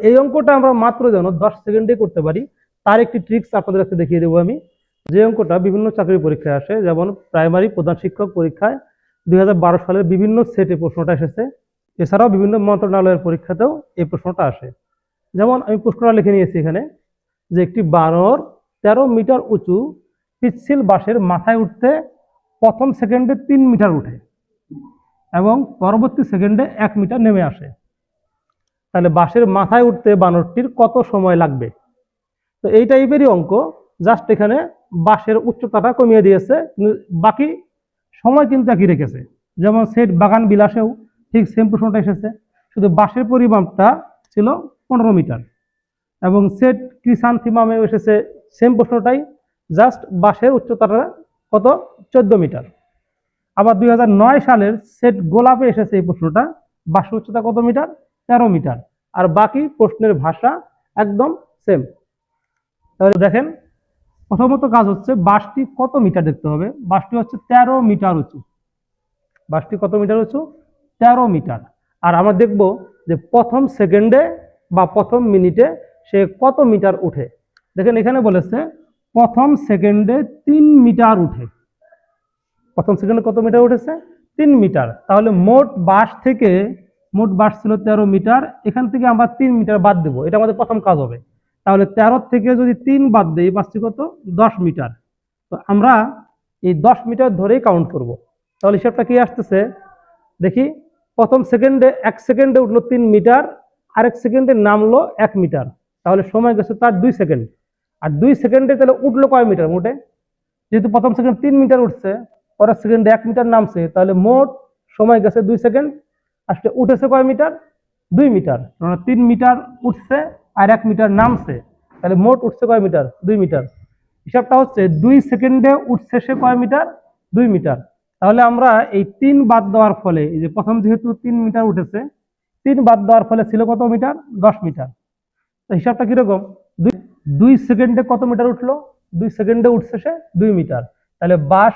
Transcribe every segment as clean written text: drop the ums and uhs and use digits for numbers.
এই অঙ্কটা আমরা মাত্র যেন 10 সেকেন্ডে করতে পারি তার একটি ট্রিক্স আপনাদের কাছে দেখিয়ে দেবো আমি। যে অঙ্কটা বিভিন্ন চাকরি পরীক্ষায় আসে, যেমন প্রাইমারি প্রধান শিক্ষক পরীক্ষায় 2012 সালের বিভিন্ন সেটে প্রশ্নটা এসেছে, এছাড়াও বিভিন্ন মন্ত্রণালয়ের পরীক্ষাতেও এই প্রশ্নটা আসে। যেমন আমি প্রশ্নটা লিখে নিয়েছি এখানে, যে একটি বানর 13 মিটার উঁচু পিচ্ছিল বাঁশের মাথায় উঠতে প্রথম সেকেন্ডে 3 মিটার উঠে এবং পরবর্তী সেকেন্ডে 1 মিটার নেমে আসে। তাহলে বাঁশের মাথায় উঠতে বানরটির কত সময় লাগবে? তো এই টাইপেরই অঙ্ক, জাস্ট এখানে বাঁশের উচ্চতাটা কমিয়ে দিয়েছে, বাকি সময় কিন্তু একই রেখেছে। যেমন সেট বাগান বিলাসেও ঠিক সেম প্রশ্নটা এসেছে, শুধু বাঁশের পরিমাপটা ছিল 15 মিটার, এবং সেট ক্রিসান্থিমামেও এসেছে সেম প্রশ্নটাই, জাস্ট বাঁশের উচ্চতাটা কত, 14 মিটার। আবার 2009 সালের সেট গোলাপে এসেছে এই প্রশ্নটা, বাঁশের উচ্চতা কত মিটার, 13 মিটার, আর বাকি প্রশ্নের ভাষা একদম সেম। তাহলে দেখেন, প্রথমত কাজ হচ্ছে বাঁশটি কত মিটার দেখতে হবে। বাঁশটি হচ্ছে 13 মিটার উঁচু। বাঁশটি কত মিটার উঁচু, 13 মিটার। আর আমরা দেখব যে প্রথম সেকেন্ডে বা প্রথম মিনিটে সে কত মিটার উঠে। দেখেন এখানে বলেছে প্রথম সেকেন্ডে 3 মিটার উঠে। প্রথম সেকেন্ডে কত মিটার উঠেছে, 3 মিটার। তাহলে মোট বাঁশ ছিল 13 মিটার, এখান থেকে আমরা 3 মিটার বাদ দেবো, এটা আমাদের প্রথম কাজ হবে। তাহলে 13 থেকে যদি 3 বাদ দেই, বাঁশটি কত, 10 মিটার। তো আমরা এই 10 মিটার ধরেই কাউন্ট করব। তাহলে হিসাবটা কি আসতেছে দেখি, প্রথম সেকেন্ডে 1 সেকেন্ডে উঠলো 3 মিটার, আরেক সেকেন্ডে নামলো 1 মিটার, তাহলে সময় গেছে তার 2 সেকেন্ড। আর 2 সেকেন্ডে তাহলে উঠলো কয় মিটার মোটে, যেহেতু প্রথম সেকেন্ড 3 মিটার উঠছে, পরের সেকেন্ডে 1 মিটার নামছে, তাহলে মোট সময় গেছে 2 সেকেন্ড। আসলে উঠেছে কয় মিটার, 2 মিটার। 3 মিটার উঠছে আর 1 মিটার নামছে, তাহলে মোট উঠছে কয় মিটার, 2 মিটার। হিসাবটা হচ্ছে 2 সেকেন্ডে উঠছে সে কয় মিটার, 2 মিটার। তাহলে আমরা এই 3 বাদ দেওয়ার ফলে, এই যে প্রথম যেহেতু 3 মিটার উঠেছে, 3 বাদ দেওয়ার ফলে ছিল কত মিটার, 10 মিটার। তো হিসাবটা কিরকম, 2 সেকেন্ডে কত মিটার উঠলো, 2 সেকেন্ডে উঠছে সে 2 মিটার। তাহলে বাঁশ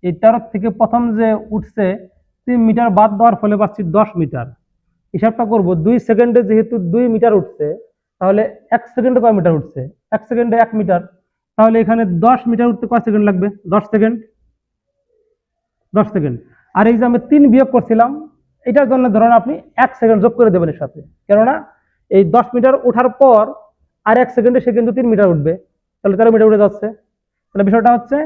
এই 13 থেকে প্রথম যে উঠছে 3 মিটার বাদ দেওয়ার ফলে পাচ্ছি 10 মিটার। হিসাবটা করব, 2 সেকেন্ডে যেহেতু 2 মিটার উঠছে, তাহলে 1 সেকেন্ডে কয় মিটার উঠছে, 1 সেকেন্ডে 1 মিটার। তাহলে এখানে 10 মিটার উঠতে কয় সেকেন্ড লাগবে, 10 সেকেন্ড। 10 সেকেন্ড। আর এই যে আমি 3 বিয়োগ করছিলাম, এটার জন্য ধরেন আপনি 1 সেকেন্ড যোগ করে দেবেন এর সাথে, কেননা এই 10 মিটার ওঠার পর আর 1 সেকেন্ডে সে কিন্তু 3 মিটার উঠবে, তাহলে 13 মিটার উঠে যাচ্ছে। তাহলে বিষয়টা হচ্ছে,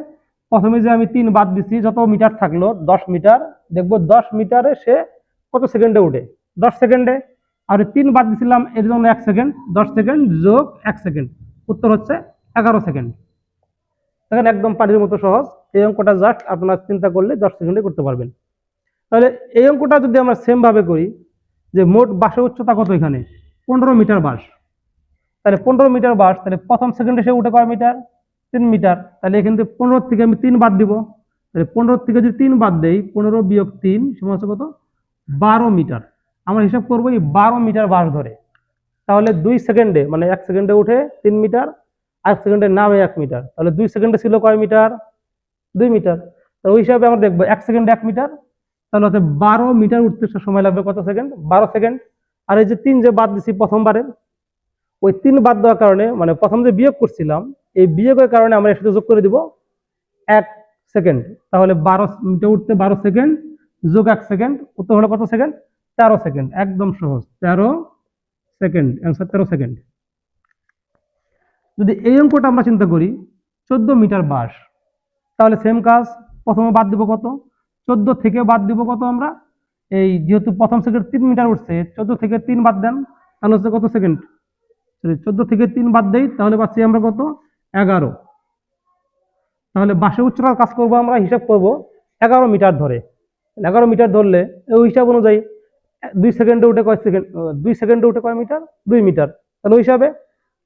প্রথমে যে আমি 3 বাদ দিছি, যত মিটার থাকলো 10 মিটার, দেখবো 10 মিটারে সে কত সেকেন্ডে উঠে, 10 সেকেন্ডে। আর 3 বাদ দিছিলাম, এর জন্য 1 সেকেন্ড, 10 সেকেন্ড যোগ 1 সেকেন্ড, উত্তর হচ্ছে 11 সেকেন্ড। দেখেন একদম পানির মতো সহজ। এই অঙ্কটা জাস্ট আপনারা চিন্তা করলে 10 সেকেন্ডে করতে পারবেন। তাহলে এই অঙ্কটা যদি আমরা সেম ভাবে করি, যে মোট বাঁশের উচ্চতা কত, এখানে 15 মিটার বাঁশ, তাহলে 15 মিটার বাঁশ, তাহলে প্রথম সেকেন্ডে সে উঠে কয় মিটার, 3 মিটার। তাহলে এখান থেকে 15 থেকে আমি 3 বাদ দিব, তাহলে 15 থেকে যদি 3 বাদ দেই, 15 বিয়োগ 3 সমান হচ্ছে কত, 12 মিটার। আমরা হিসাব করবো এই 12 মিটার বাঁশ ধরে। তাহলে 2 সেকেন্ডে, মানে 1 সেকেন্ডে উঠে 3 মিটার, 1 সেকেন্ডে নামে 1 মিটার, তাহলে 2 সেকেন্ডে ছিল কয় মিটার, 2 মিটার। তাহলে ওই হিসাবে আমরা দেখবো 1 সেকেন্ডে 1 মিটার, তাহলে হচ্ছে 12 মিটার উঠতে সময় লাগবে কত সেকেন্ড, 12 সেকেন্ড। আর এই যে 3 যে বাদ দিছি প্রথমবারের, ওই 3 বাদ দেওয়ার কারণে, মানে প্রথম যে বিয়োগ করছিলাম, এই বিয়োগের কারণে আমরা এর সাথে যোগ করে দিব 1 সেকেন্ড। তাহলে 12 মিটার উঠতে 12 সেকেন্ড যোগ 1 সেকেন্ড, উত্তর হলো কত সেকেন্ড, 13 সেকেন্ড। একদম সহজ, 13 সেকেন্ড, অ্যান্সার 13 সেকেন্ড। যদি এই অঙ্কটা আমরা চিন্তা করি, 14 মিটার বাঁশ, তাহলে সেম কাজ, প্রথমে বাদ দিব কত, 14 থেকে বাদ দিব কত আমরা, এই যেহেতু প্রথম সেকেন্ড 3 মিটার উঠছে, 14 থেকে 3 বাদ দেন, তাহলে হচ্ছে কত সেকেন্ড, 14 থেকে 3 বাদ দেই, তাহলে পাচ্ছি আমরা কত, 11। তাহলে বাঁশের উচ্চতার কাজ করব, আমরা হিসাব করব 11 মিটার ধরে। 11 মিটার ধরলে ওই হিসাব অনুযায়ী 2 সেকেন্ডে উঠে কয় সেকেন্ড, 2 সেকেন্ডে উঠে কয় মিটার, 2 মিটার। তাহলে ওই হিসাবে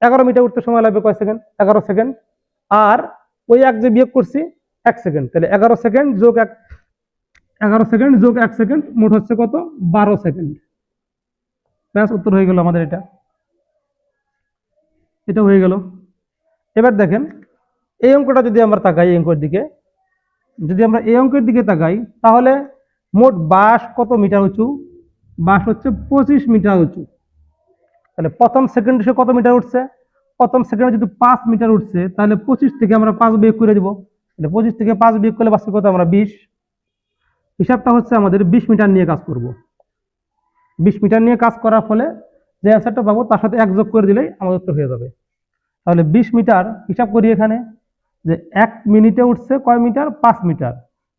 11 মিটার উঠতে সময় লাগবে কয় সেকেন্ড, 11 সেকেন্ড। আর ওই 1 যে বিয়োগ করছি 1 সেকেন্ড, তাহলে 11 সেকেন্ড যোগ 1, 11 সেকেন্ড যোগ 1 সেকেন্ড, মোট হচ্ছে কত, 12 সেকেন্ড। ব্যাস, উত্তর হয়ে গেল আমাদের এটা। এটা হয়ে গেল। এবার দেখেন এই অঙ্কটা যদি আমরা তাকাই, এই অঙ্কের দিকে যদি আমরা এই অঙ্কের দিকে তাকাই, তাহলে মোট বাঁশ কত মিটার উঁচু, বাঁশ হচ্ছে 25 মিটার উঁচু। তাহলে প্রথম সেকেন্ডে সে কত মিটার উঠছে? প্রথম সেকেন্ডে যদি 5 মিটার উঠছে, তাহলে 25 থেকে আমরা 5 বিয়োগ করে দিব। তাহলে 25 থেকে 5 বিয়োগ করলে বাঁচবে কত? আমরা 20। হিসাবটা হচ্ছে আমাদের 20 মিটার নিয়ে কাজ করব। 20 মিটার নিয়ে কাজ করার ফলে যে অ্যান্সারটা পাবো তার সাথে 1 যোগ করে দিলেই আমাদের উত্তর হয়ে যাবে। তাহলে 20 মিটার হিসাব করি এখানে, যে 1 মিনিটে উঠছে কয় মিটার? 5 মিটার,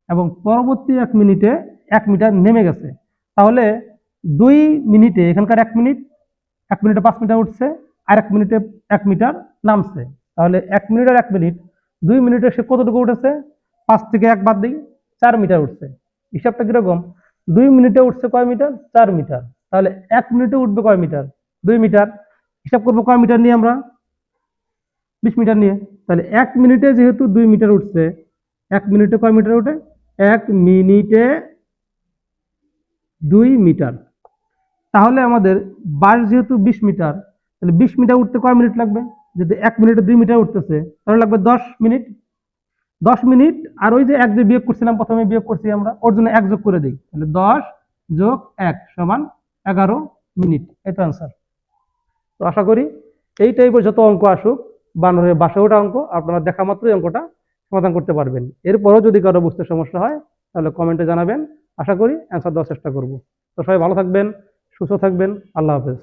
এবং পরবর্তী 1 মিনিটে 1 মিটার নেমে গেছে। তাহলে 2 মিনিটে, এখানকার 1 মিনিট, 1 মিনিটে 5 মিটার উঠছে, আর 1 মিনিটে 1 মিটার নামছে। তাহলে 1 মিনিট আর 1 মিনিট, 2 মিনিটে সে কতটুকু উঠেছে? 5 থেকে 1 বাদ দিই, 4 মিটার উঠছে। হিসাবটা কিরকম? 2 মিনিটে উঠছে কয় মিটার? 4 মিটার। তাহলে 1 মিনিটে উঠবে কয় মিটার? 2 মিটার। হিসাব করবো কয় মিটার নিয়ে আমরা? 20 মিটার নিয়ে। তাহলে 1 মিনিটে যেহেতু 2 মিটার উঠছে, 1 মিনিটে কয় মিটার উঠে? 1 মিনিটে 2 মিটার। তাহলে আমাদের বাস যেহেতু 20 মিটার, তাহলে 20 মিটার উঠতে কয় মিনিট লাগবে? যদি 1 মিনিটে 2 মিটার উঠতেছে, তাহলে লাগবে 10 মিনিট। 10 মিনিট, আর ওই যে 1 যে বিয়োগ করছিলাম, প্রথমে বিয়োগ করছি আমরা, ওর জন্য 1 যোগ করে দিই। তাহলে 10 যোগ 1 সমান 11 মিনিট। এটা আনসার। তো আশা করি এই টাইপের যত অঙ্ক আসুক, বানরের বাসা ওঠা অঙ্ক আপনারা দেখা মাত্রই অঙ্কটা সমাধান করতে পারবেন। এরপরও যদি কারো বুঝতে সমস্যা হয়, তাহলে কমেন্টে জানাবেন। আশা করি অ্যান্সার দেওয়ার চেষ্টা করব। তো সবাই ভালো থাকবেন, সুস্থ থাকবেন। আল্লাহ হাফেজ।